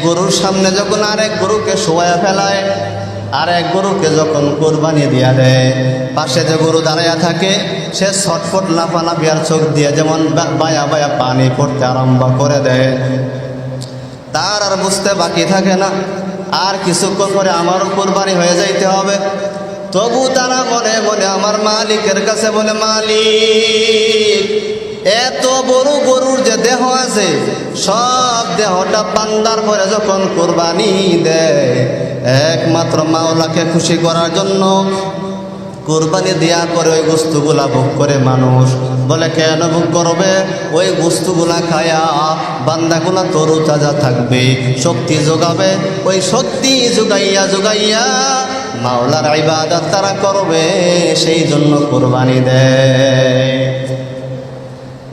গরুর সামনে যখন আরেক গরুকে শোয়া ফেলায়, আরেক গরুকে যখন কোরবানি দিয়া দেয়, পাশে যে গরু দাঁড়াইয়া থাকে সে ছটফট লাফালাফি আর চোখ দিয়ে যেমন বায়া বায়া পানি পড়তে আরম্ভ করে দেয়। তার আর বুঝতে বাকি থাকে না, আর কিছুক্ষণ পরে আমারও কোরবানি হয়ে যাইতে হবে। তবু তারা মনে মনে আমার মালিকের কাছে বলে, মালিক, এত বড় গরুর যে দেহ আছে, সব দেহটা বান্দার পরে যখন কোরবানি দেয়, একমাত্র মাওলাকে খুশি করার জন্য কোরবানি দেওয়ার পরে ওই বস্তুগুলা ভোগ করে মানুষ। বলে, কেন ভোগ করবে? ওই বস্তুগুলা খায়া বান্দাগুলা তরু তাজা থাকবে, শক্তি যোগাবে। ওই শক্তি যোগাইয়া যোগাইয়া মাওলার ইবাদত তারা করবে, সেই জন্য কোরবানি দেয়।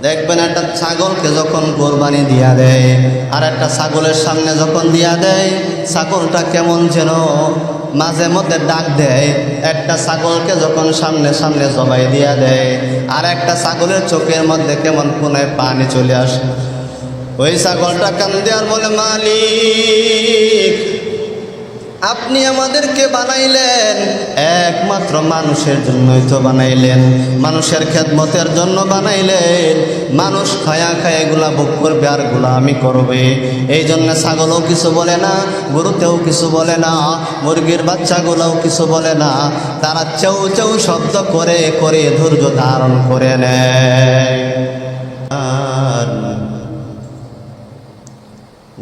দেখবেন একটা ছাগলকে যখন কোরবানি দিয়া দেয়, আর একটা ছাগলের সামনে যখন দিয়া দেয়, ছাগলটা কেমন যেন মাঝে মধ্যে ডাক দেয়। একটা ছাগলকে যখন সামনে সামনে জবাই দিয়া দেয়, আর একটা ছাগলের চোখের মধ্যে কেমন কোনায় পানি চলে আসে। ওই ছাগলটা কান্দে আর বলে, মালিক, আপনি আমাদেরকে বানাইলেন, একমাত্র মানুষের জন্যই তো বানাইলেন, মানুষের খেদমতের জন্য বানাইলেন। মানুষ খায়া খায় এগুলা ভোগ করবে আর গুলা আমি করবে। এই জন্য ছাগলও কিছু বলে না, গরুতেও কিছু বলে না, মুরগির বাচ্চাগুলোও কিছু বলে না। তারা চেউ চেউ শব্দ করে করে ধৈর্য ধারণ করে নেয়।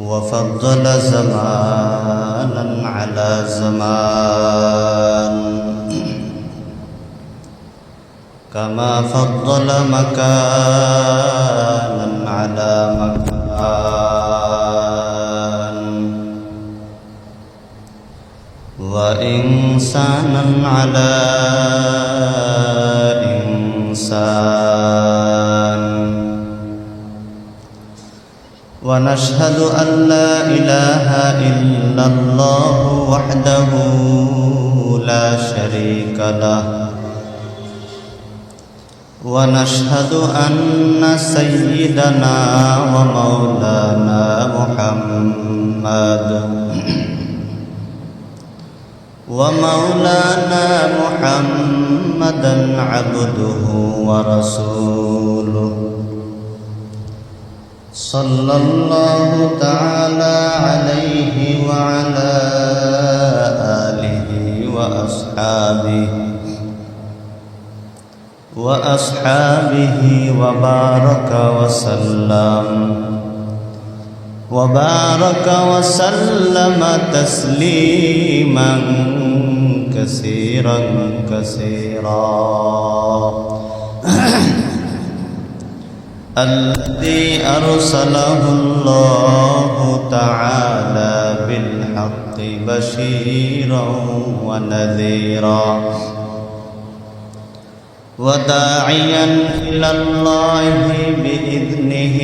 وفضل زمانا على زمان كما فضل مكانا على مكان وإنسانا على إنسان ونشهد أن لا إله إلا الله وحده لا شريك له ونشهد أن سيدنا ومولانا محمدا عبده ورسوله صلى الله تعالى عليه وعلى آله وأصحابه وبارك وسلم تسليما كثيرا الذي أرسله الله تعالى بالحق بشيرا ونذيرا وداعيا إلى الله بإذنه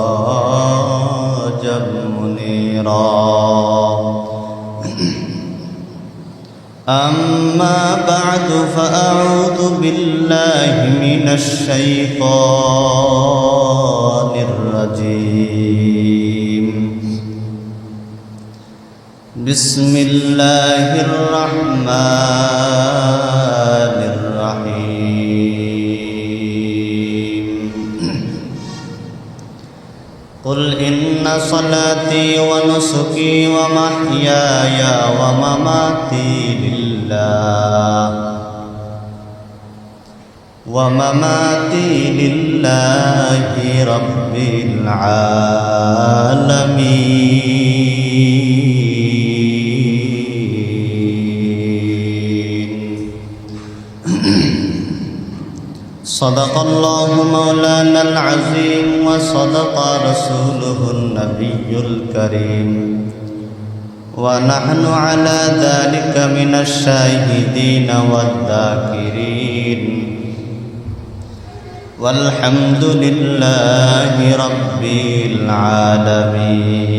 وسراجا منيرا. أما بعد فأعوذ بالله من الشيطان الرجيم. بسم الله الرحمن الرحيم. قل إن صلاتي ونسكي ومحياي ومماتي لله رب العالمين. صدق الله مولانا العظيم وصدق رسوله النبي الكريم ونحن على ذلك من الشاهدين والذاكرين والحمد لله رب العالمين.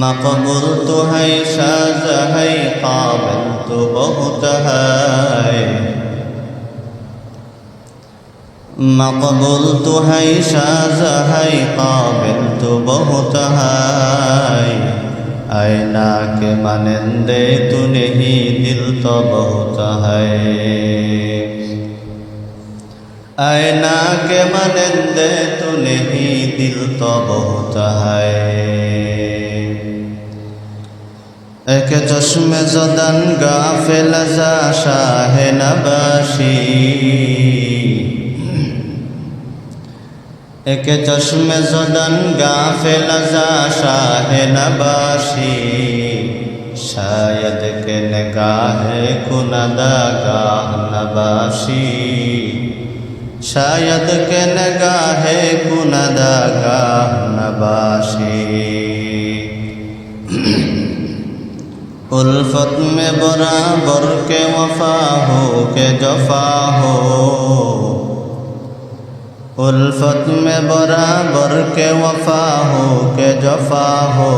مقبولت ہے شاز ہے قابل تو بہت ہے मक़बूल तू है शाज़ है काबिल तू बहुत है आईना के मानंदे तू नहीं दिल तो बहुत है आईना के मानंदे तू नहीं दिल तो बहुत है एक चश्मे ज़दन गाफिल ज़ा शाह नबाशी एक चश्मे ज़दन गाफिल ज़ा शाह नबाशी शायद के निगाह कुनदा गाह नबाशी शायद के निगाह कुनदा गाह नबाशी उल्फत में बराबर के वफा हो के जफा हो उल्फत में बराबर के वफा हो के जफा हो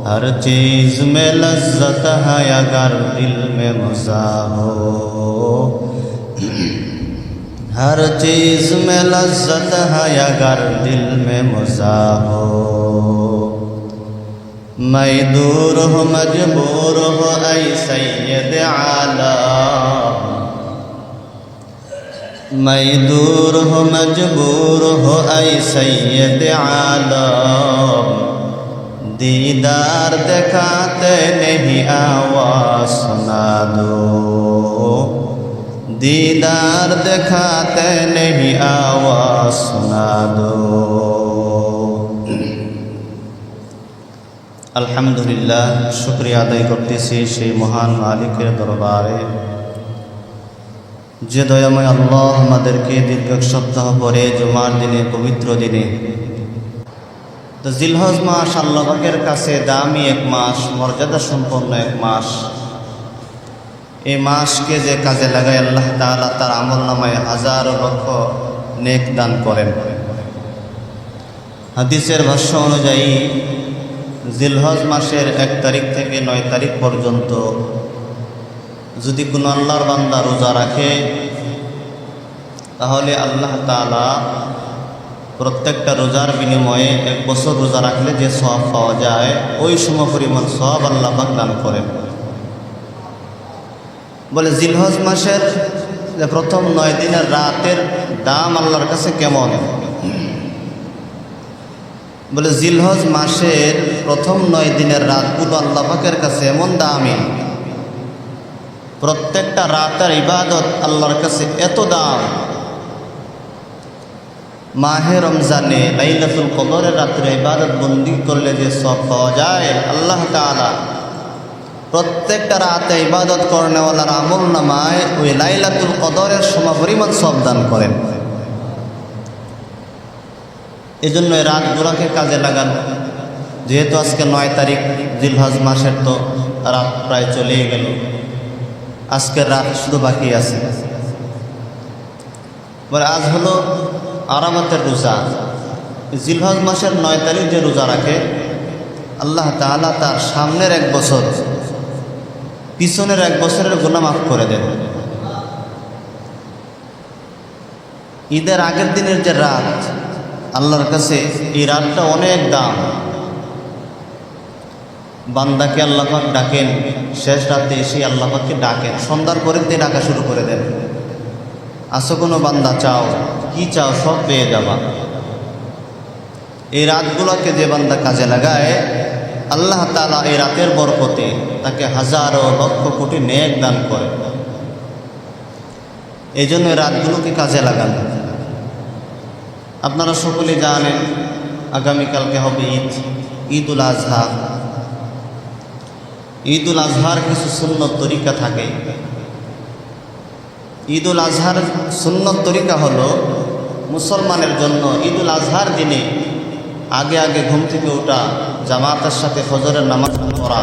हर चीज़ में लज्जत है अगर दिल में मज़ा हो हर चीज़ में लज्जत है अगर दिल में मज़ा हो मैं दूर हो मजबूर हो ऐ सैयद आलम मैं दूर हो मजबूर हो ऐ सैयद आलम दीदार दिखाते नहीं आवाज़ सुना दो दीदार दिखाते नहीं आवाज़ सुना दो আলহামদুলিল্লাহ শুকরিয়া আদায় করতেছি সেই মহান মালিকের দরবারে যে দয়াময় আল্লাহ আমাদেরকে দীর্ঘ সপ্তাহ পরে জুমার দিনে পবিত্র দিনে তো জিলহজ মাস আল্লাহ পাকের কাছে দামি এক মাস মর্যাদা সম্পন্ন এক মাস এই মাসকে যে কাজে লাগায় আল্লাহ তাআলা তার আমলনামায় হাজার লক্ষ নেক দান করেন হাদিসের ভাষ্য অনুযায়ী জিলহজ মাসের 1 তারিখ থেকে 9 তারিখ পর্যন্ত যদি কোনো আল্লাহর বান্দা রোজা রাখে তাহলে আল্লাহ তাআলা প্রত্যেকটা রোজার বিনিময়ে 1 বছর রোজা রাখলে যে সওয়াব পাওয়া যায় ওই সমপরিমাণ সওয়াব আল্লাহ পাক দান করেন বলে জিলহজ মাসের যে প্রথম 9 দিনের রাতের দাম আল্লাহর কাছে কেমন বলে জিলহজ মাসের প্রথম 9 দিনের রাতগুলো আল্লাহ পাকের কাছে এমন দামি প্রত্যেকটা রাতের ইবাদত আল্লাহর কাছে এত দাম মাহে রমজানে লাইলাতুল কদরের রাত্রে ইবাদত বন্দি করলে যে সওয়াব পাওয়া যায় আল্লাহ তাআলা প্রত্যেকটা রাতে ইবাদত করেনওয়ালার আমলনামায় ওই লাইলাতুল কদরের সমপরিমাণ সওয়াব দান করেন এজন্য এই রাতগুলোকে কাজে লাগানো যেহেতু আজকে 9 তারিখ জিলহজ মাসের তো রাত প্রায় চলে গেল আজকের রাত শুধু বাকি আছে বলে আজ হলো আরামাতের রোজা জিলহজ মাসের 9 তারিখ যে রোজা রাখে আল্লাহ তাআলা তার সামনের 1 বছর পিছনের 1 বছরের গুনাহ মাফ করে দেন ঈদের আগের দিনের যে রাত আল্লাহর কাছে এই রাতটা অনেক দাম বান্দাকে আল্লাহ পাক ডাকেন শেষ রাতে এসে আল্লাহ পাককে ডাকেন সন্ধ্যার পরে দিয়ে ডাকা শুরু করে দেন আসো কোনো বান্দা চাও কি চাও সব পেয়ে যাবা এই রাতগুলোকে যে বান্দা কাজে লাগায় আল্লাহ তাআলা এই রাতের বরকতে তাকে হাজারো লক্ষ কোটি নেক দান করে এই জন্য রাতগুলোকে কাজে লাগান আপনারা সকলে জানেন আগামীকালকে হবে ঈদুল আজহা ঈদুল আজহার কিছু সুন্নত তরিকা থাকে ঈদুল আজহার সুন্নত তরিকা হলো মুসলমানের জন্য ঈদুল আজহার দিনে আগে আগে ঘুম থেকে ওঠা জামাতের সাথে ফজরের নামাজ পড়া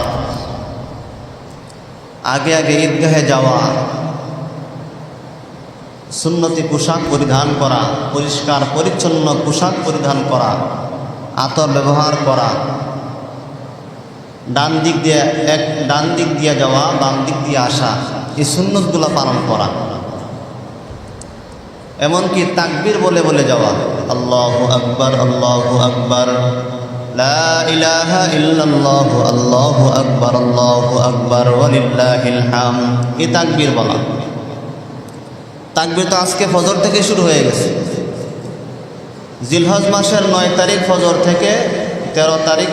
আগে আগে ঈদগাহে যাওয়া সুন্নতি পোশাক পরিধান করা পরিষ্কার পরিচ্ছন্ন পোশাক পরিধান করা আতর ব্যবহার করা ডান দিক দিয়ে যাওয়া বাম দিক দিয়ে আসা এই সুন্নতগুলো পালন করা এমনকি তাকবীর বলে বলে যাওয়া, আল্লাহু আকবার, আল্লাহু আকবার, লা ইলাহা ইল্লাল্লাহু, আল্লাহু আকবার, আল্লাহু আকবার, ওয়ালিল্লাহিল হামদ। এই তাকবীর বলা। তাকবীর তো আজকে ফজর থেকে শুরু হয়ে গেছে। জিলহজ মাসের 9 তারিখ ফজর থেকে 13 তারিখ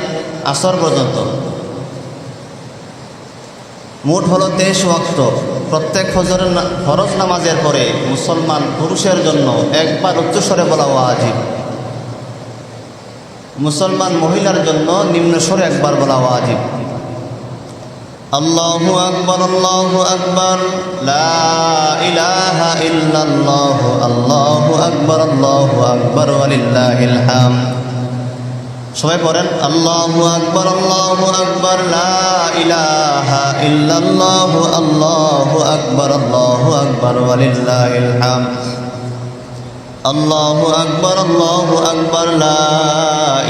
আসর পর্যন্ত মোট হলো 23 ওয়াক্ত। প্রত্যেক ফজরের ফরজ নামাজের পরে মুসলমান পুরুষের জন্য একবার উচ্চস্বরে বলা ওয়াজিব, মুসলমান মহিলার জন্য নিম্ন স্বরে একবার বলা ওয়াজিব। আল্লাহু আকবার, আল্লাহু আকবার, লা ইলাহা ইল্লাল্লাহু, আল্লাহু আকবার, আল্লাহু আকবার, ওয়ালিল্লাহিল হামদ। সবাই পড়েন, আল্লাহু আকবার, আল্লাহু আকবার, লা ইলাহা ইল্লাল্লাহু, আল্লাহু আকবার, আল্লাহু আকবার, ওয়ালিল্লাহিল হামদ। আল্লাহু আকবার, আল্লাহু আকবার, লা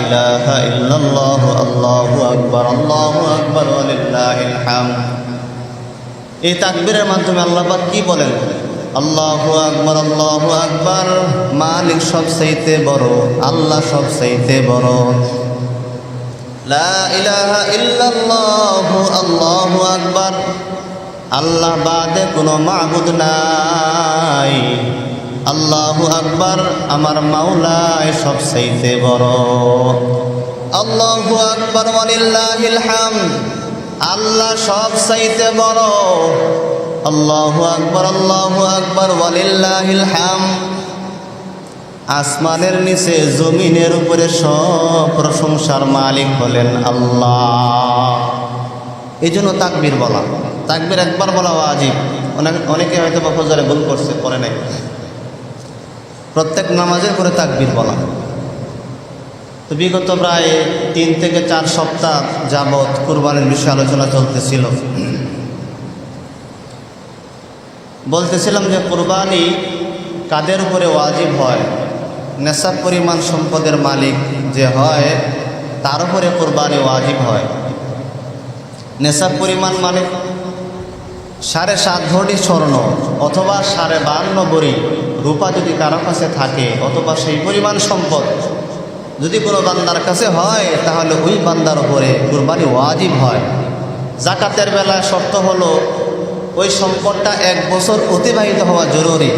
ইলাহা ইল্লাল্লাহু, আল্লাহু আকবার, আল্লাহু আকবার, ওয়ালিল্লাহিল হামদ। এই তাকবীরের মাধ্যমে আল্লাহ পাক কি বলেন? আল্লাহু আকবার, আল্লাহু আকবার, মালিক সবচাইতে বড়, আল্লাহ সবচাইতে বড়। লা ইলাহা ইল্লাল্লাহু, আল্লাহু আকবার, আল্লাহ বাদে কোনো মাবুদ নাই। আল্লাহু আকবার, আমার মাওলাই সবচাইতে বড়। আল্লাহু আকবার, ওয়ালিল্লাহিল হামদ, আল্লাহ সবচাইতে বড়। আল্লাহু আকবার, আল্লাহু আকবার, ওয়ালিল্লাহিল হামদ। আসমানের নিচে জমিনের উপরে সব প্রশংসার মালিক হলেন আল্লাহ। এই জন্য তাকবীর বলা। তাকবীর একবার বলা ওয়াজিব। অনেকে হয়তো বা ফজরে ভুল করছে, করে নাই। প্রত্যেক নামাজের করে তাকবীর বলা। তো বিগত প্রায় 3 থেকে 4 সপ্তাহ যাবৎ কুরবানির বিষয়ে আলোচনা চলতেছিল। বলতেছিলাম যে কুরবানি কাদের উপরে ওয়াজিব হয়? নেশাব পরিমাণ সম্পদের মালিক যে হয় তার উপরে কুরবানি ওয়াজিব হয়। নেশাব পরিমাণ মানে 7.5 ভরি স্বর্ণ অথবা 52.5 ভরি রূপা যদি কারো কাছে থাকে, অথবা সেই পরিমাণ সম্পদ যদি কোনো বান্দার কাছে হয়, তাহলে ওই বান্দার উপরে কুরবানি ওয়াজিব হয়। যাকাতের বেলায় শর্ত হলো ওই সম্পদটা 1 বছর অতিবাহিত হওয়া জরুরি।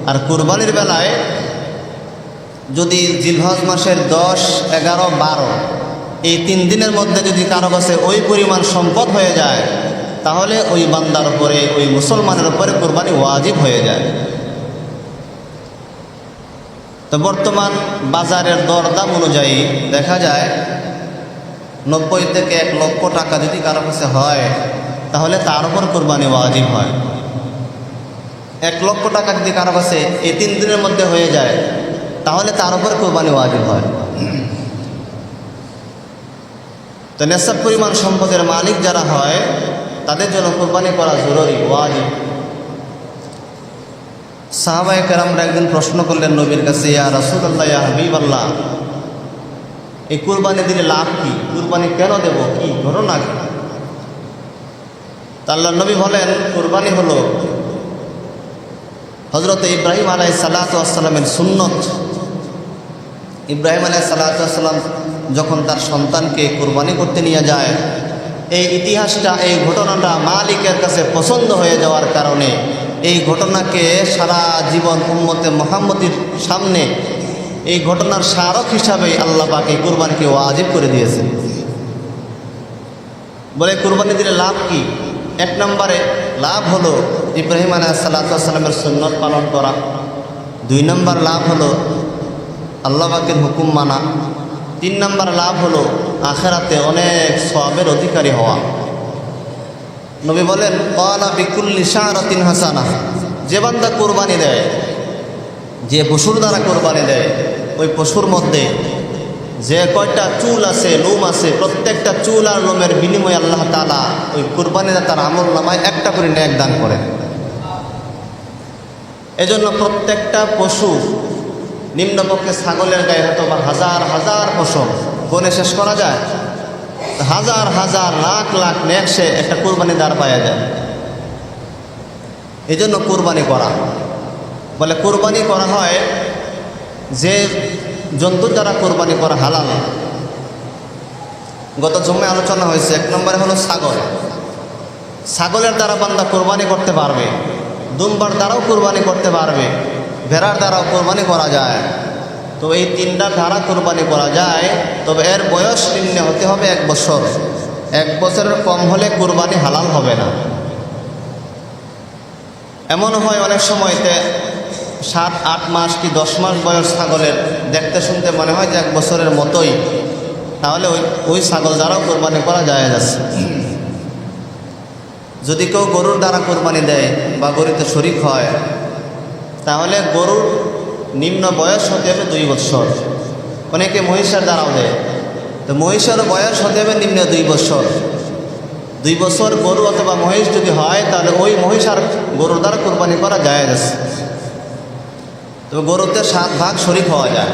আর কুরবানির বেলায় যদি জিলহজ মাসের 10, 11, 12 এই 3 দিনের মধ্যে যদি কারো কাছে ওই পরিমাণ সম্পদ হয়ে যায়, তাহলে ওই বান্দার উপরে, ওই মুসলমানের উপরে কুরবানি ওয়াজিব হয়ে যায়। তো বর্তমান বাজারের দরদাম অনুযায়ী দেখা যায় 90 থেকে 1 লক্ষ টাকা যদি কারো কাছে হয়, তাহলে তার উপর কুরবানি ওয়াজিব হয়। 1 লক্ষ টাকা যদি কারো কাছে এই 3 দিনের মধ্যে হয়ে যায়, তাহলে তার উপর কুরবানি ওয়াজিব হয়। তো নেশাব পরিমাণ সম্পদের মালিক যারা হয় তাদের জন্য কুরবানি করা জরুরি, ওয়াজিব। সাহাবায়ে কেরামরা একদিন প্রশ্ন করলেন নবীর কাছে, ইয়া রাসূলুল্লাহ, ইয়া হাবিবাল্লাহ, এই কুরবানি দিলে লাভ কি? কুরবানি কেন দেব? কি ঘটনা? আল্লাহর নবী বলেন, কুরবানি হলো হযরত ইব্রাহিম আলাইহিস সালাতু ওয়াস সালামের সুন্নত। ইব্রাহিম আলাইহিস সালাতু ওয়াস সালাম যখন তার সন্তানকে কুরবানি করতে নিয়ে যায়, এই ইতিহাসটা, এই ঘটনাটা মালিকের কাছে পছন্দ হয়ে যাওয়ার কারণে এই ঘটনাকে সারা জীবন উম্মতে মুহাম্মদীর সামনে এই ঘটনার স্মারক হিসাবে আল্লাহ পাক এই কুরবানিকে ওয়াজিব করে দিয়েছে। বলে কুরবানি দিলে লাভ কি? 1 নম্বরে লাভ হলো ইব্রাহিম আলাইহিস সালাতু ওয়াস সালামের সুন্নত পালন করা। 2 নম্বর লাভ হলো আল্লাহ পাকের হুকুম মানা। 3 নম্বর লাভ হলো আখিরাতে অনেক সওয়াবের অধিকারী হওয়া। নবী বলেন, ক্বালা বিকুল্লি শারাতিন হাসানাহ, যে বান্দা কুরবানি দেয়, যে পশুর দ্বারা কুরবানি দেয়, ওই পশুর মধ্যে যে কয়টা চুল আছে, লোম আছে, প্রত্যেকটা চুল আর লোমের বিনিময়ে আল্লাহ তাআলা ওই কুরবানিতে তার আমল নামায় 1টা করে নেক দান করে। এজন্য প্রত্যেকটা পশু, নিম্নপক্ষে ছাগলের গায়ে হয়তো বা হাজার হাজার পশম, গণে শেষ করা যায়? হাজার হাজার লাখ লাখ নেক সে একটা কুরবানি দ্বার পাওয়া যায়। এই জন্য কুরবানি করা। বলে কোরবানি করা হয় যে জন্তুর দ্বারা কোরবানি করা হালাল। গত জুম্মায় আলোচনা হয়েছে, 1 নম্বরে হলো ছাগল। ছাগলের দ্বারা বান্দা কোরবানি করতে পারবে, দুম্বার দ্বারাও কোরবানি করতে পারবে, ভেড়ার দ্বারাও কোরবানি করা যায়। তো এই 3টা দ্বারা কোরবানি করা যায়, তবে এর বয়স নিম্নে হতে হবে 1 বছর। 1 বছরের কম হলে কোরবানি হালাল হবে না। এমন হয় অনেক সময়তে 7-8 মাস কি 10 মাস বয়স ছাগলের, দেখতে শুনতে মনে হয় যে 1 বছরের মতোই, তাহলে ওই ছাগল দ্বারাও কোরবানি করা যায় যাচ্ছে। যদি কেউ গরুর দ্বারা কোরবানি দেয় বা গরুতে শরিক হয়, তাহলে গরুর নিম্ন বয়স হতে হবে 2 বছর। অনেকে মহিষের দ্বারাও দেয়, তো মহিষের বয়স হতে হবে নিম্ন 2 বছর। 2 বছর গরু অথবা মহিষ যদি হয়, তাহলে ওই মহিষ আর গরুর দ্বারা কোরবানি করা যায় যাচ্ছে। তো গরুতে 7 ভাগ শরিক হওয়া যায়।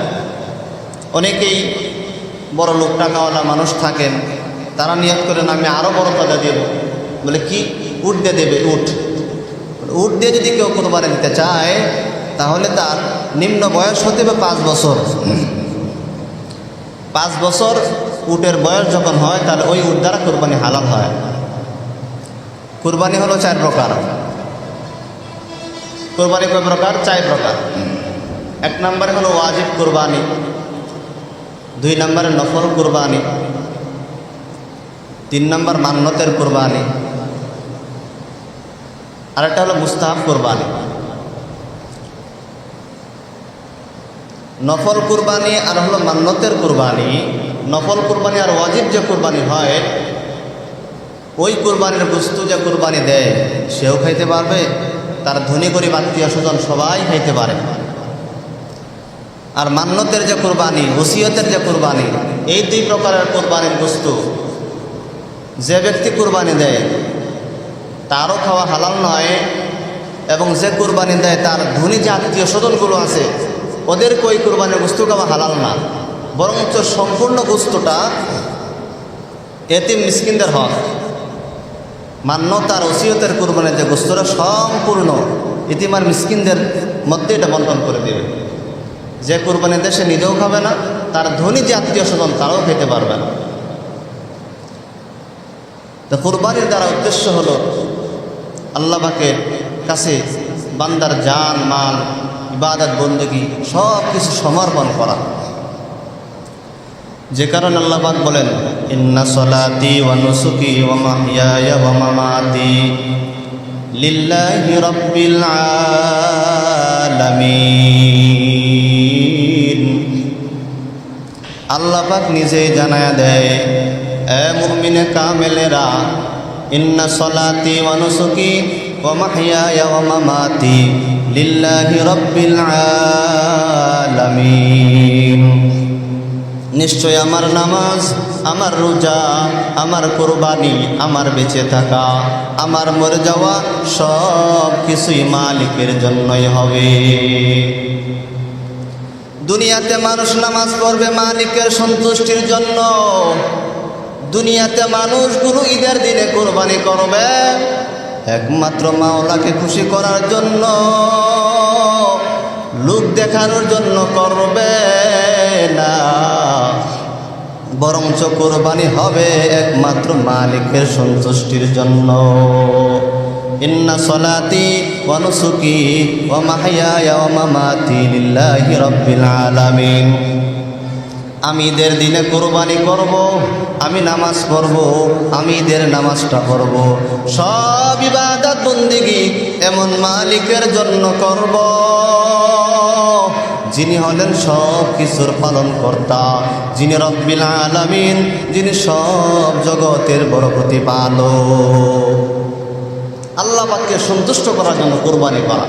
অনেকেই বড় লোক টাকাওয়ালা মানুষ থাকেন, তারা নিয়ত করেন আমি আরও বড় টাকা দেব। বলে কি? উট দিয়ে দেবে। উট দিয়ে যদি কেউ কোরবানি দিতে চায়, তাহলে তার নিম্ন বয়স হতে হবে 5 বছর। 5 বছর উটের বয়স যখন হয়, তাহলে ওই উট দ্বারা কোরবানি হালাল হয়। কোরবানি হলো 4 প্রকার। কোরবানি কয় প্রকার? 4 প্রকার। 1 নম্বরে হলো ওয়াজিব কোরবানি, 2 নম্বরে নফল কোরবানি, 3 নম্বর মান্নতের কোরবানি, আরেকটা হলো মুস্তাহাব কোরবানি। নফল কোরবানি আর হলো মান্নতের কোরবানি। নফল কোরবানি আর ওয়াজিব যে কোরবানি হয়, ওই কোরবানির বস্তু যে কোরবানি দেয় সেও খাইতে পারবে, তার ধনী গরিব আত্মীয় স্বজন সবাই খাইতে পারে। আর মান্নতের যে কোরবানি, ওসিয়তের যে কোরবানি, এই 2 প্রকারের কোরবানির বস্তু যে ব্যক্তি কোরবানি দেয় তারও খাওয়া হালাল নয়, এবং যে কোরবানি দেয় তার ধনী যে আত্মীয় স্বজনগুলো আছে ওদের কই কোরবানির বস্তু খাওয়া হালাল না, বরঞ্চ সম্পূর্ণ বস্তুটা এতিম মিসকিনদের হক। মান্যতার ওসিয়তের কোরবানির যে বস্তুটা সম্পূর্ণ এতিম আর মিসকিনদের মধ্যে এটা বন্টন করে দেবে। যে কোরবানি দেয় সে নিজেও খাবে না, তার ধনী যে আত্মীয় স্বজন তারাও খেতে পারবে না। তো কোরবানির দ্বারা উদ্দেশ্য হলো আল্লাহ পাকের কাছে বান্দার জান মাল ইবাদত বন্দেগী সব কিছু সমর্পণ করা। যে কারণে আল্লাহ পাক বলেন, ইন্না সলাতি ওয়া নুসুকি ওয়া মাহইয়ায়া ওয়া মামাতি লিল্লাহি রাব্বিল আলামিন। আল্লাহ পাক নিজেই জানায়া দেয়, এ মুমিনে কামেলেরা, ইন্না সলাতি ওয়া নুসুকি ওয়া মাহইয়ায়া ওয়া মামাতি লিল্লাহি রাব্বিল আলামিন। নিশ্চয় আমার নামাজ, আমার রোজা, আমার কোরবানি, আমার বেঁচে থাকা, আমার মরে যাওয়া সব কিছুই মালিকের জন্যই হবে। দুনিয়াতে মানুষ নামাজ পড়বে মালিকের সন্তুষ্টির জন্য। দুনিয়াতে মানুষগুলো ঈদের দিনে কোরবানি করবে একমাত্র মাওলাকে খুশি করার জন্য, লোক দেখানোর জন্য করবে না, বরঞ্চ কোরবানি হবে একমাত্র মালিকের সন্তুষ্টির জন্য। ইন্না সলাতি ওয়া নুসুকি ওয়া মাহইয়ায়া ওয়া মামাতি লিল্লাহি রাব্বিল আলামিন। আমি ঈদের দিনে কোরবানি করব, আমি নামাজ পড়ব, আমি ঈদের নামাজটা পড়ব, সব ইবাদত বন্দেগী এমন মালিকের জন্য করব যিনি হলেন সব কিছুর পালন কর্তা, যিনি রব্বিল আলামিন, যিনি সব জগতের বড় প্রতিপালক। আল্লাহ পাককে সন্তুষ্ট করার জন্য কোরবানি করা।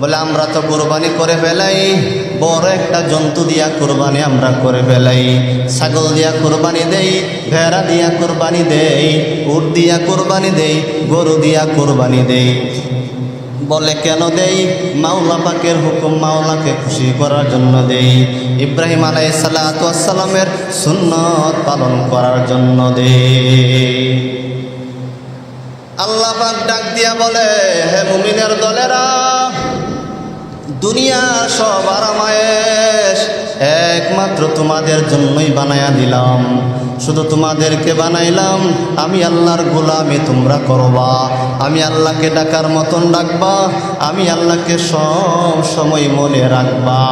বলে আমরা তো কোরবানি করে ফেলাই, বড় একটা জন্তু দিয়া কোরবানি আমরা করে ফেলাই, ছাগল দিয়া কোরবানি দেই, ভেড়া দিয়া কোরবানি দেই, উট দিয়া কোরবানি দেই, গরু দিয়া কোরবানি দেই। বলে কেন দেই? মাওলা পাকের হুকুম, মাওলাকে খুশি করার জন্য দেই, ইব্রাহিম আলাইহিস সালাতু ওয়াস সালামের সুন্নাত পালন করার জন্য দেই। আল্লাহ পাক ডাক দিয়া বলে, হে মুমিনের দলেরা, দুনিয়ার সব আরামায়েশ একমাত্র তোমাদের জন্যই বানায়া দিলাম। শুধু তোমাদেরকে বানাইলাম, আমি আল্লাহর গোলামি তোমরা করবা, আমি আল্লাহকে ডাকার মতন ডাকবা, আমি আল্লাহকে সব সময় মনে রাখবা।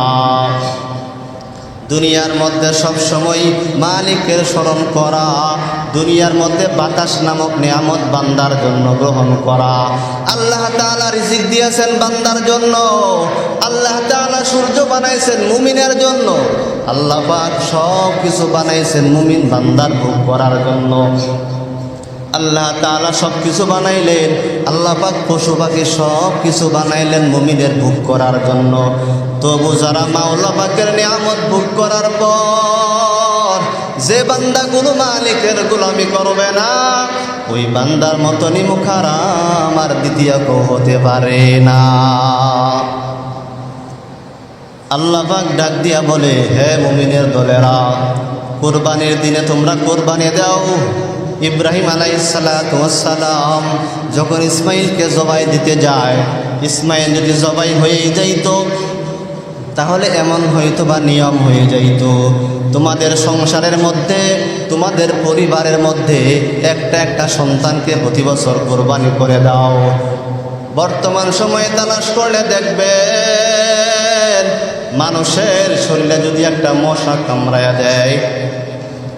দুনিয়ার মধ্যে সব সময় মালিকের স্মরণ করা, দুনিয়ার মধ্যে বাতাস নামক নিয়ামত বান্দার জন্য গ্রহণ করা। আল্লাহ তাআলা রিজিক দিয়েছেন বান্দার জন্য, আল্লাহ তাআলা সূর্য বানাইছেন মুমিনের জন্য, আল্লাহ পাক সব কিছু বানাইছেন মুমিন বান্দার ভোগ করার জন্য। আল্লাহ তাআলা সব কিছু বানাইলেন, আল্লাহ পাক পশু পাখি সব কিছু বানাইলেন মুমিনের ভোগ করার জন্য। তবু যারা মাওলা পাকের নিয়ামত ভোগ করার পর যে বান্দাগুলো মালিকের গোলামি করবে না, ওই বান্দার মতনই মুখারাম আর দ্বিতীয় কেউ হতে পারে না। আল্লাহ পাক ডাক দিয়া বলে, হে মুমিনের দলেরা, কুরবানির দিনে তোমরা কুরবানি দাও। ইব্রাহিম আলাইহিসসালাম যখন ইসমাইলকে জবাই দিতে যায়, ইসমাইল যদি জবাই হয়েই যাইত তাহলে এমন হয়তো বা নিয়ম হয়ে যাইত, তোমাদের সংসারের মধ্যে তোমাদের পরিবারের মধ্যে একটা একটা সন্তানকে প্রতি বছর কোরবানি করে দাও। বর্তমান সময়ে তালাশ করলে দেখবেন মানুষের শরীরে যদি একটা মশা কামড়ায়া দেয়,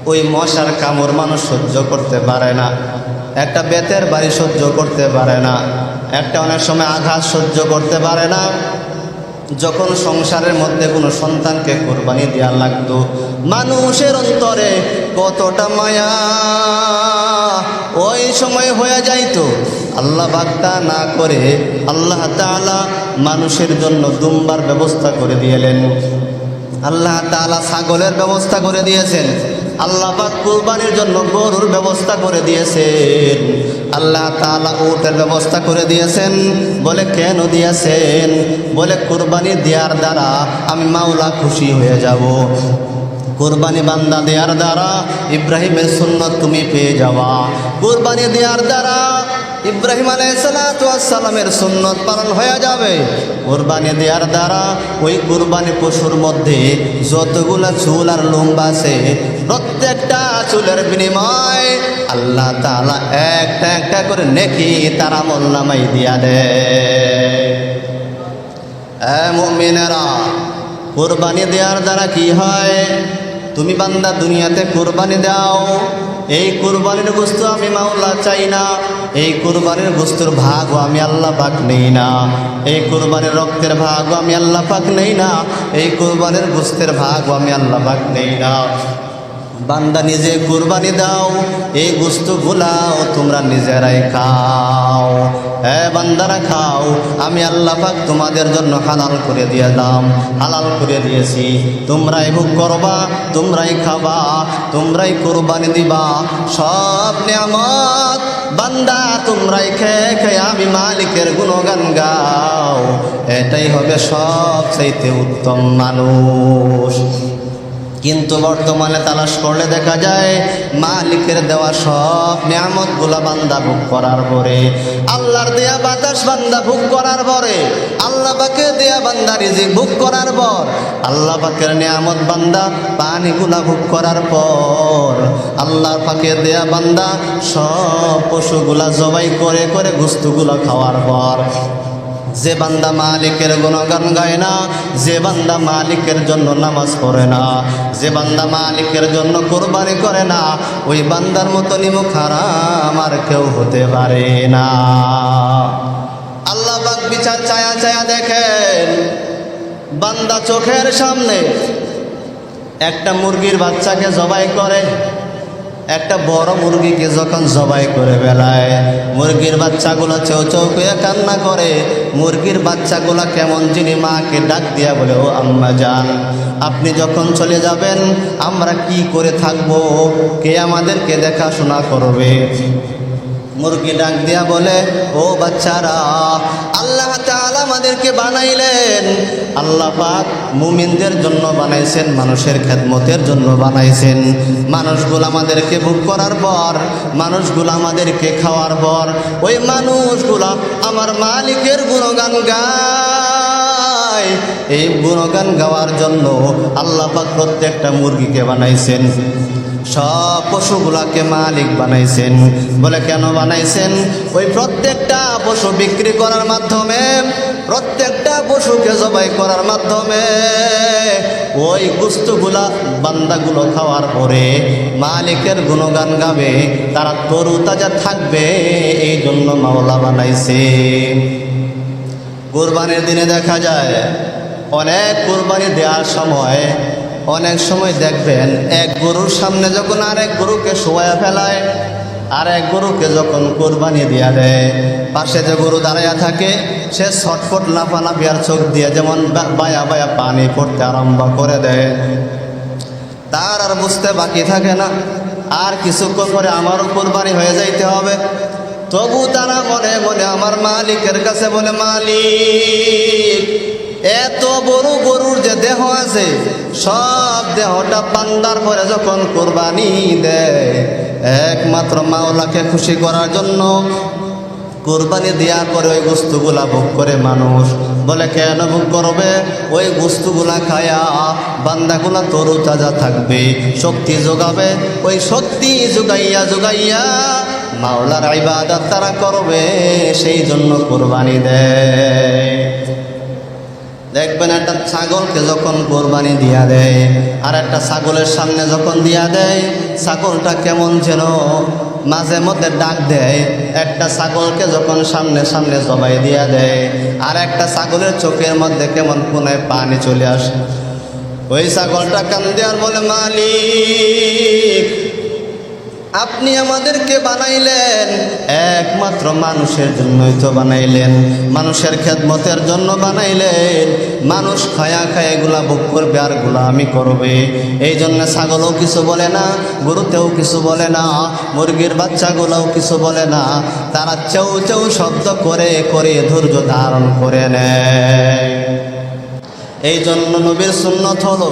ওই মশার কামড় মানুষ সহ্য করতে পারে না, একটা বেতের বাড়ি সহ্য করতে পারে না, একটা অনেক সময় আঘাত সহ্য করতে পারে না। যখন সংসারের মধ্যে কোনো সন্তানকে কোরবানি দেওয়া লাগতো, মানুষের অন্তরে কতটা মায়া ওই সময় হয়ে যাইতো। আল্লাহ বাক্তা না করে আল্লাহ তাআলা মানুষের জন্য দুম্বার ব্যবস্থা করে দিয়েলেন, আল্লাহ তাআলা ছাগলের ব্যবস্থা করে দিয়েছেন, আল্লাহ পাক কুরবানির জন্য গরুর ব্যবস্থা করে দিয়েছেন, আল্লাহ তাআলা উটের ব্যবস্থা করে দিয়েছেন। বলে কেন দিয়েছেন? বলে কুরবানি দেওয়ার দ্বারা আমি মাওলা খুশি হয়ে যাব। কুরবানি বান্দা দেওয়ার দ্বারা ইব্রাহিমের সুন্নত তুমি পেয়ে যাওয়া। কুরবানি দেওয়ার দ্বারা ইব্রাহিম আলাইহিসসালামের সুন্নত পালন হয়ে যাবে। কুরবানি দেওয়ার দ্বারা ওই কুরবানি পশুর মধ্যে যতগুলা চুল আর লোম আছে, প্রত্যেকটা চুলের বিনিময় আল্লাহ তাআলা একটা একটা করে নেকি তার আমলনামায় দিয়া দেয়। মুমিনেরা, কুরবানি দেওয়ার দ্বারা কি হয়? তুমি বান্দা দুনিয়াতে কুরবানি দাও, এই কুরবানির গোশত আমি মাওলা চাই না, এই কুরবানির গোশতের ভাগও আমি আল্লাহ পাক নেই না, এই কুরবানির রক্তের ভাগও আমি আল্লাহ পাক নেই না, এই কুরবানির গোশতের ভাগও আমি আল্লাহ পাক নেই না। বান্দা নিজে কুরবানি দাও, এই গোশতগুলাও তোমরা নিজেরাই খাও। বান্দারা খাও, আমি আল্লাহ পাক তোমাদের জন্য হালাল করে দিলাম, হালাল করে দিয়েছি, তোমরাই ভোগ করবা, তোমরাই খাবা, তোমরাই কুরবানি দিবা। সব নিয়ামত বান্দা তোমরাই খেয়ে খেয়ে আমি মালিকের গুণগান গাও, এটাই হবে সবচাইতে উত্তম মানুষ। কিন্তু বর্তমানে তালাশ করলে দেখা যায় মালিকের দেওয়া সব নিয়ামতগুলা বান্দা ভোগ করার পরে, আল্লাহর দেয়া বাতাস বান্দা ভোগ করার পরে, আল্লাহ পাকের দেয়া বান্দা রিজিক ভোগ করার পর, আল্লাহ পাকের নিয়ামত বান্দা পানিগুলা ভোগ করার পর, আল্লাহ পাকের দেয়া বান্দা সব পশুগুলা জবাই করে করে গোশতগুলা খাওয়ার পর, যে বান্দা মালিকের গুণগান গায় না, যে বান্দা মালিকের জন্য নামাজ পড়ে না, যে বান্দা মালিকের জন্য কোরবানি করে না, ওই বান্দার মতো মুখারাম আর কেউ হতে পারে না। আল্লাহ পাক বিচার চায়া চায়া দেখেন, বান্দা চোখের সামনে একটা মুরগির বাচ্চাকে জবাই করে, একটা বড় মুরগিকে যখন জবাই করে বেলায়, মুরগির বাচ্চাগুলো চেউ চেউ করে কান্না করে, মুরগির বাচ্চাগুলো কেমন যিনি মাকে ডাক দিয়া বলে, ও আম্মা জান, আপনি যখন চলে যাবেন আমরা কি করে থাকবো, কে আমাদেরকে দেখাশোনা করবে? মুরগি ডাক দিয়া বলে, ও বাচ্চারা, আল্লাহ তাআলা আমাদেরকে বানাইলেন, আল্লাহ পাক মুমিনদের জন্য বানাইছেন, মানুষের খেদমতের জন্য বানাইছেন। মানুষগুলো আমাদেরকে ভোগ করার পর, মানুষগুলো আমাদেরকে খাওয়ার পর, ওই মানুষগুলা আমার মালিকের গুণগান গায়। নাই। এই গুণগান গাওয়ার জন্য আল্লাহ পাক প্রত্যেকটা মুরগিকে বানাইছেন, সব পশুগুলাকে মালিক বানাইছেন। বলে কেন বানাইছেন? ওই প্রত্যেকটা পশু বিক্রি করার মাধ্যমে, প্রত্যেকটা পশুকে জবাই করার মাধ্যমে ওই গোশতগুলা বান্দাগুলো খাওয়ার পরে মালিকের গুণগান গাবে, তারা তরুতাজা থাকবে। এই জন্য মাওলা বানাইছে। কুরবানির দিনে দেখা যায় অনেক কুরবানি দেওয়ার সময়, অনেক সময় দেখবেন এক গরুর সামনে যখন আরেক গরুকে শোয়া ফেলায়, আর এক গরুকে যখন কোরবানি দিয়া দেয়, পাশে যে গরু দাঁড়াইয়া থাকে সে ছটফট লাফালাফি আর চোখ দিয়ে যেমন বায়া বায়া পানি পড়তে আরম্ভ করে দেয়। তার আর বুঝতে বাকি থাকে না, আর কিছুক্ষণ পরে আমারও কোরবানি হয়ে যাইতে হবে। তবু তারা মনে মনে আমার মালিকের কাছে বলে, মালিক, এত বড় গরুর যে দেহ আছে, সব দেহটা বান্দার পরে যখন কোরবানি দেয়, একমাত্র মাওলাকে খুশি করার জন্য কোরবানি দেওয়ার পরে ওই গোশতগুলা ভোগ করে মানুষ। বলে কেন ভোগ করবে? ওই গোশতগুলা খায়া বান্দাগুলা তরুতাজা থাকবে, শক্তি যোগাবে। ওই শক্তি যোগাইয়া যোগাইয়া মাওলার ইবাদত তারা করবে, সেই জন্য কোরবানি দেয়। দেখবেন একটা ছাগলকে যখন কোরবানি দিয়া দেয়, আর একটা ছাগলের সামনে যখন দিয়া দেয়, ছাগলটা কেমন যেন মাঝে মধ্যে ডাক দেয়। একটা ছাগলকে যখন সামনে সামনে জবাই দিয়া দেয়, আর একটা ছাগলের চোখের মধ্যে কেমন কোনায় পানি চলে আসে। ওই ছাগলটা কান্দে আর বলে, মালিক, আপনি আমাদেরকে বানাইলেন, একমাত্র মানুষের জন্যই তো বানাইলেন, মানুষের খেদমতের জন্য বানাইলেন। মানুষ খায়া খায়া এগুলা ভোগ করবে আর গোলামি করবে। এই জন্য ছাগলও কিছু বলে না, গরুতেও কিছু বলে না, মুরগির বাচ্চাগুলোও কিছু বলে না। তারা চেউ চেউ শব্দ করে করে ধৈর্য ধারণ করে নেয়। এই জন্য নবীর সুন্নত হলো,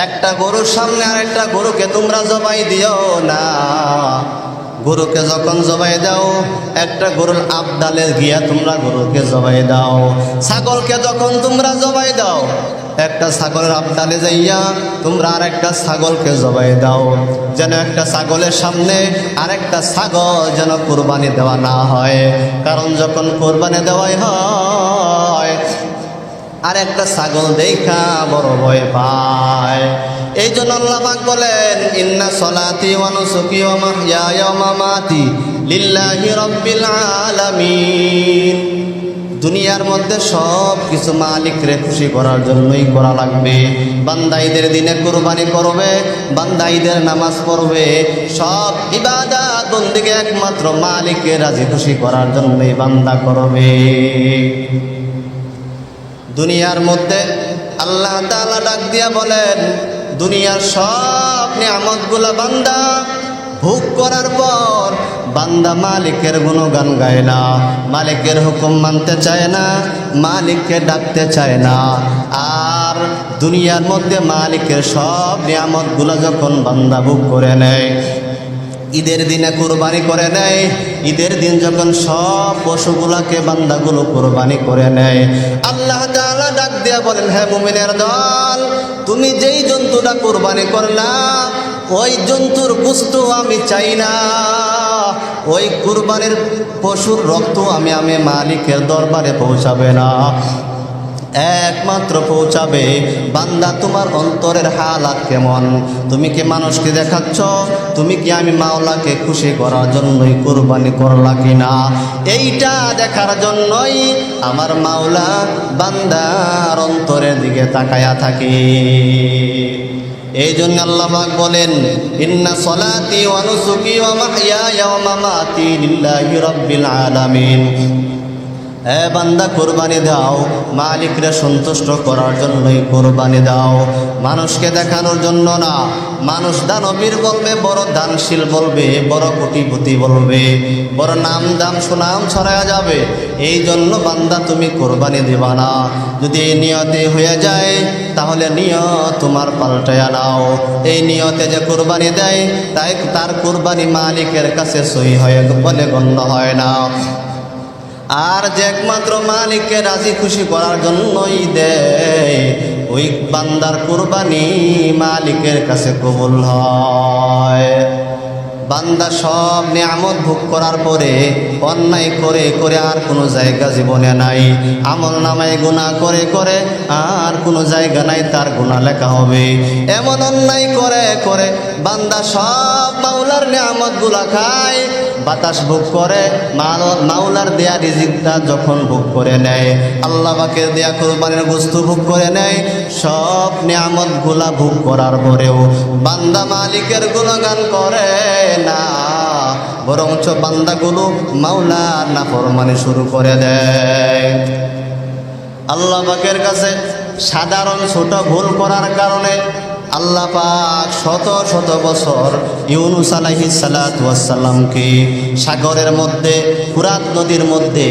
একটা গরুর সামনে আর একটা গরুকে তোমরা জবাই দিও না। গরুকে যখন জবাই দাও, একটা গরুর আবদালে গিয়া তোমরা গরুকে জবাই দাও। ছাগলকে যখন তোমরা জবাই দাও, একটা ছাগলের আবদালে যাইয়া তোমরা আর একটা ছাগলকে জবাই দাও, যেন একটা ছাগলের সামনে আরেকটা ছাগল যেন কোরবানি দেওয়া না হয়। কারণ যখন কোরবানি দেওয়াই হয়, আর একটা ছাগল দেখা বড় ভয় পায়। এই জন্য আল্লাহ পাক বলেন, ইন্না সলাতি ওয়া নুসুকি ওয়া মাহইয়ায়া ওয়া মামাতি লিল্লাহি রাব্বিল আলামিন। দুনিয়ার মধ্যে সব কিছু মালিকরে খুশি করার জন্যই করা লাগবে। বান্দা ঈদের দিনে কুরবানি করবে, বান্দা ঈদের নামাজ পড়বে, সব ইবাদত বন্দেগী একমাত্র মালিককে রাজি খুশি করার জন্যই বান্দা করবে। দুনিয়ার মধ্যে আল্লাহ তাআলা ডাক দিয়া বলেন, দুনিয়ার সব নিয়ামতগুলা বান্দা ভোগ করার পর বান্দা মালিকের গুণগান গায় না, মালিকের হুকুম মানতে চায় না, মালিককে ডাকতে চায় না। আর দুনিয়ার মধ্যে মালিকের সব নিয়ামতগুলা যখন বান্দা ভোগ করে নেয়, ঈদের দিনে কোরবানি করে নেয়, ঈদের দিন যখন সব পশুগুলাকে বান্দাগুলো কোরবানি করে নেয়, আল্লাহ তাআলা ডাক দিয়া বলেন, হে মুমিনের দল, তুমি যেই জন্তুটা কোরবানি করলা, ওই জন্তুর গোশত আমি চাই না। ওই কোরবানির পশুর রক্ত আমি মালিকের দরবারে পৌঁছাবে না, একমাত্র পৌঁছাবে বান্দা তোমার অন্তরের হালাত কেমন। তুমি কি মানুষকে দেখাচ্ছ? তুমি কি আমি মাওলাকে খুশি করার জন্যই কোরবানি করলা কিনা? এইটা দেখার জন্যই আমার মাওলা বান্দার অন্তরের দিকে তাকায়া থাকে। এই জন্য আল্লাহ পাক বলেন, ইন্না সলাতি ওয়া নুসুকি ওয়া মাহইয়ায়া ওয়া মামাতি লিল্লাহি রাব্বিল আলামিন। হে বান্দা, কোরবানি দাও, মালিকরে সন্তুষ্ট করার জন্যই কোরবানি দাও, মানুষকে দেখানোর জন্য না। মানুষ দানবীর বলবে, বড় দানশীল বলবে, বড় কোটিপতি বলবে, বড় নাম দাম সুনাম ছড়ায়া যাবে। এই জন্য বান্দা তুমি কোরবানি দিবা না। যদি এই নিয়তে হয়ে যায়, তাহলে নিয়ত তোমার পাল্টায়া নাও। এই নিয়তে যে কোরবানি দেয়, তাই তার কোরবানি মালিকের কাছে সহি হয়ে বলে গণ্য হয় না। আর যে একমাত্র মালিককে রাজি খুশি করার জন্যই দেয়, ওই বান্দার কুরবানি মালিকের কাছে কবুল হয়। বান্দা সব নিয়ামত ভোগ করার পরে অন্যায় করে করে আর কোনো জায়গা জীবনে নাই, আমল নামায় গুনাহ করে করে আর কোনো জায়গা নাই তার গুনাহ লেখা হবে। এমন অন্যায় করে করে বান্দা সব মাওলার নিয়ামতগুলা খায়, বাতাস ভোগ করে, মাওলার দেয়া রিজিকটা যখন ভোগ করে নেয়, আল্লাহ পাকের দেয়া কুরবানির বস্তু ভোগ করে নেয়, সব নিয়ামতগুলা ভোগ করার পরেও বান্দা মালিকের গুণগান করে না, বরঞ্চ বান্দাগুলো মাওলার নাফরমানি শুরু করে দেয়। আল্লাহ পাকের কাছে সাধারণ ছোট ভুল করার কারণে আল্লাহ পাক শত শত বছর ইউনুস আলাইহিস সালাতু ওয়াস সালামকে সাগরের মধ্যে, ফুরাত নদীর মধ্যে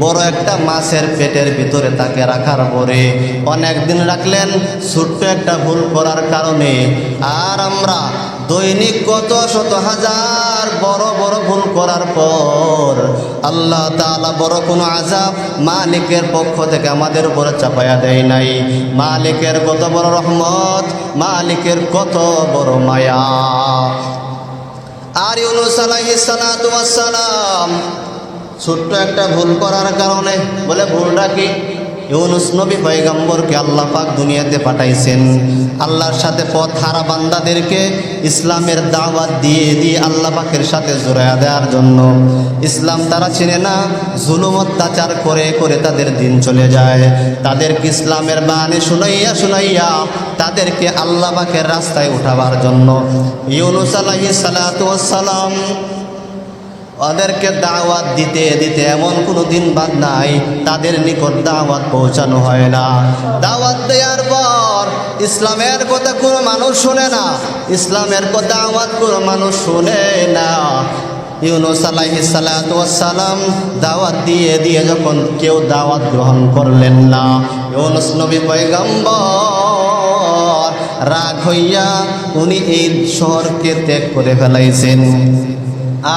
বড় একটা মাছের পেটের ভিতরে তাকে রাখার পরে অনেক দিন রাখলেন ছোট্ট একটা ভুল করার কারণে। আর আমরা দৈনিক কত শত হাজার বড় বড় ভুল করার পর আল্লাহ তাআলা বড় কোনো আযাব মালিকের পক্ষ থেকে আমাদের উপরে চাপায়া দেয় নাই। মালিকের কত বড় রহমত, মালিকের কত বড় মায়া। আর ইউনুস আলাইহিস সালাতু ওয়াস সালাম ছোট্ট একটা ভুল করার কারণে, বলে ভুলটা কি? ইউনুস নবী পয়গম্বরকে আল্লাহ পাক দুনিয়াতে পাঠাইছেন আল্লাহর সাথে পথ হারা বান্দাদেরকে ইসলামের দাওয়াত দিয়ে দিয়ে আল্লাহ পাকের সাথে জোড়ায়া দেওয়ার জন্য। ইসলাম তারা চিনে না, জুলুম অত্যাচার করে করে তাদের দিন চলে যায়। তাদেরকে ইসলামের বাণী শুনাইয়া শুনাইয়া তাদেরকে আল্লাহ পাকের রাস্তায় উঠাবার জন্য ইউনুস আলাইহিস সালাতু ওয়াস সালাম ওদেরকে দাওয়াত দিতে দিতে এমন কোনো দিন বাদ নাই তাদের নিকট দাওয়াত পৌঁছানো হয় না। দাওয়াত দেওয়ার পর ইসলামের কথা কোনো মানুষ শুনে না, ইসলামের কথা দাওয়াত কোনো মানুষ শুনে না। ইউনুস আলাইহিস সালাতু ওয়াস সালাম দাওয়াত দিয়ে দিয়ে যখন কেউ দাওয়াত গ্রহণ করলেন না, ইউনুস নবী পয়গম্বর রাগ হইয়া উনি এই শহরকে ত্যাগ করে ফেলাইছেন।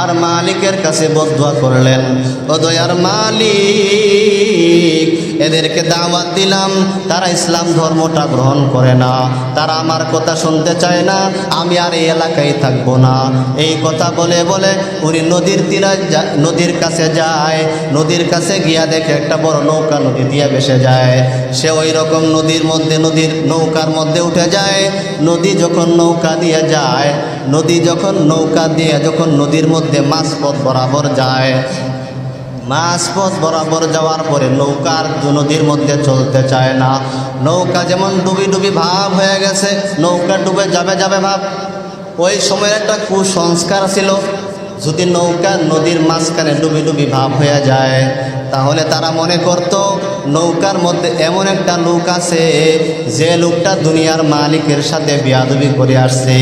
আর মালিকের কাছে বদদুয়া করলেন, ও দয়ার মালিক, এদেরকে দাওয়াত দিলাম, তারা ইসলাম ধর্মটা গ্রহণ করে না, তারা আমার কথা শুনতে চায় না, আমি আর এই এলাকায় থাকবো না। এই কথা বলে বলে উনি নদীর তীরে নদীর কাছে যায়। নদীর কাছে গিয়া দেখে একটা বড় নৌকা নদী দিয়ে ভেসে যায়। সে ওই রকম নদীর মধ্যে, নদীর নৌকার মধ্যে উঠে যায়। নদী যখন নৌকা দিয়ে যায়, নদী যখন নৌকা দিয়ে যখন নদীর মধ্যে মাঝপথ বরাবর যায়, মাঝপথ বরাবর যাওয়ার পরে নৌকার নদীর মধ্যে চলতে চায় না। নৌকা যেমন ডুবি ডুবি ভাব হয়ে গেছে, নৌকা ডুবে যাবে যাবে ভাব। ওই সময়ের একটা কুসংস্কার ছিল, যদি নৌকা নদীর মাঝখানে ডুবি ডুবি ভাব হয়ে যায় তাহলে তারা মনে করত নৌকার মধ্যে এমন একটা লোক আছে যে লোকটা দুনিয়ার মালিকের সাথে বেয়াদবি করে আসছে,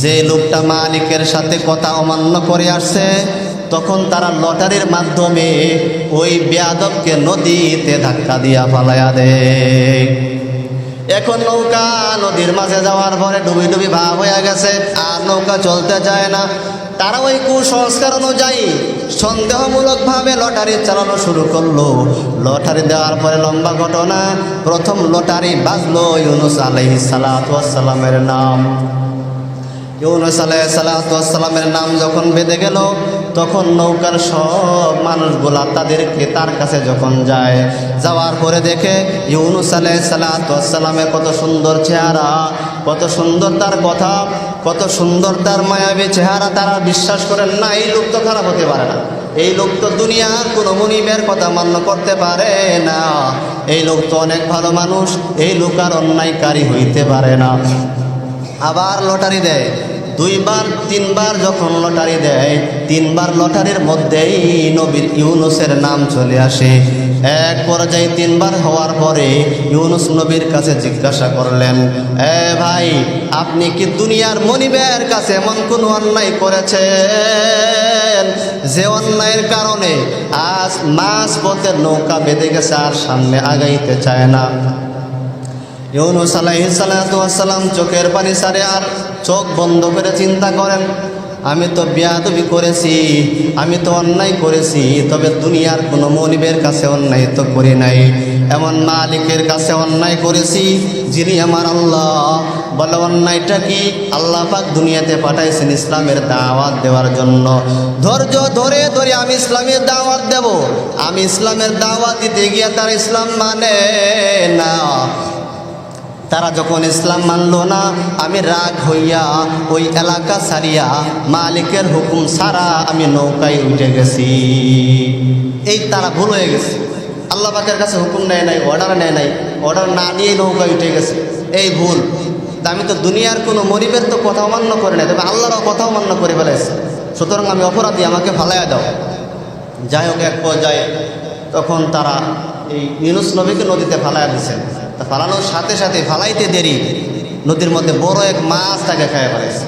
যে লোকটা মালিকের সাথে কথা অমান্য করে আসছে। তখন তারা লটারির মাধ্যমে ওই বেয়াদবকে নদীতে ধাক্কা দিয়া ফালাইয়া দেয়। এখন নৌকা নদীর মাঝে যাওয়ার পরে ডুবি ডুবি ভাব হয়ে গেছে, আর নৌকা চলতে যায় না। তারা ওই কুসংস্কার অনুযায়ী সন্দেহমূলকভাবে লটারি চালানো শুরু করলো। লটারি দেওয়ার পরে লম্বা ঘটনা, প্রথম লটারি বাজলো ইউনুস আলাইহিস সালাতু ওয়াস সালামের নাম। ইউনুস আলাইহিস সালাতু ওয়াস সালামের নাম যখন বেঁধে গেল, তখন নৌকার সব মানুষগুলা তাদেরকে তার কাছে যখন যায়, যাওয়ার পরে দেখে ইউনুস আলাইহিস সালাতু ওয়াস সালামের কত সুন্দর চেহারা, কত সুন্দর তার কথা, কত সুন্দর তার মায়াবী চেহারা। তারা বিশ্বাস করেন না এই লোক তো খারাপ হতে পারে না, এই লোক তো দুনিয়ার কোনো মুনিবের কথা মান্য করতে পারে না, এই লোক তো অনেক ভালো মানুষ, এই লোক আর অন্যায়কারী হইতে পারে না। আবার লটারি দেয়, দুইবার তিনবার যখন লটারি দেয়, তিনবার লটারির মধ্যেই নবীর ইউনুসের নাম চলে আসে। এক পর্যায়ে তিনবার হওয়ার পরে ইউনুস নবীর কাছে জিজ্ঞাসা করলেন, ভাই, আপনি কি দুনিয়ার মনিবের কাছে এমন কোন অন্যায় করেছেন যে অন্যায়ের কারণে আজ মাঝপথের নৌকা বেঁধে গেছে আর সামনে আগাইতে চায় না? ইউনুস আলাইহিস সালাতু ওয়াস সালাম চোখের পানি ছাড়ে আর চোখ বন্ধ করে চিন্তা করেন, আমি তো বেয়াদবি করেছি, আমি তো অন্যায় করেছি, তবে দুনিয়ার কোনো মনিবের কাছে অন্যায় তো করি নাই, এমন মালিকের কাছে অন্যায় করেছি যিনি আমার আল্লাহ। বলে অন্যায়টা কি? আল্লাহ পাক দুনিয়াতে পাঠাইছেন ইসলামের দাওয়াত দেওয়ার জন্য। ধৈর্য ধরে ধরে আমি ইসলামের দাওয়াত দেব, আমি ইসলামের দাওয়াত দিতে গিয়ে তার ইসলাম মানে না। তারা যখন ইসলাম মানল না, আমি রাগ হইয়া ওই এলাকা ছাড়িয়া মালিকের হুকুম ছাড়া আমি নৌকায় উঠে গেছি। এই তারা ভুল হয়ে গেছে, আল্লাহ পাকের কাছে হুকুম নেয় নাই, অর্ডার নেয় নাই, অর্ডার না নিয়েই নৌকায় উঠে গেছে, এই ভুল। তা আমি তো দুনিয়ার কোনো মরিবের তো কথা অমান্য করে নাই, তবে আল্লাহরও কথাও মান্য করে ফেলেছে, সুতরাং আমি অপরাধী, আমাকে ফালাইয়া দাও। যাই হোক, এক পর্যায়ে তখন তারা এই ইউনুস নবীকে নদীতে ফালাইয়া দিচ্ছেন। তা ফালানোর সাথে সাথে ফালাইতে দেরি নদীর মধ্যে বড় এক মাছ তাকে খেয়ে ফেলেছে।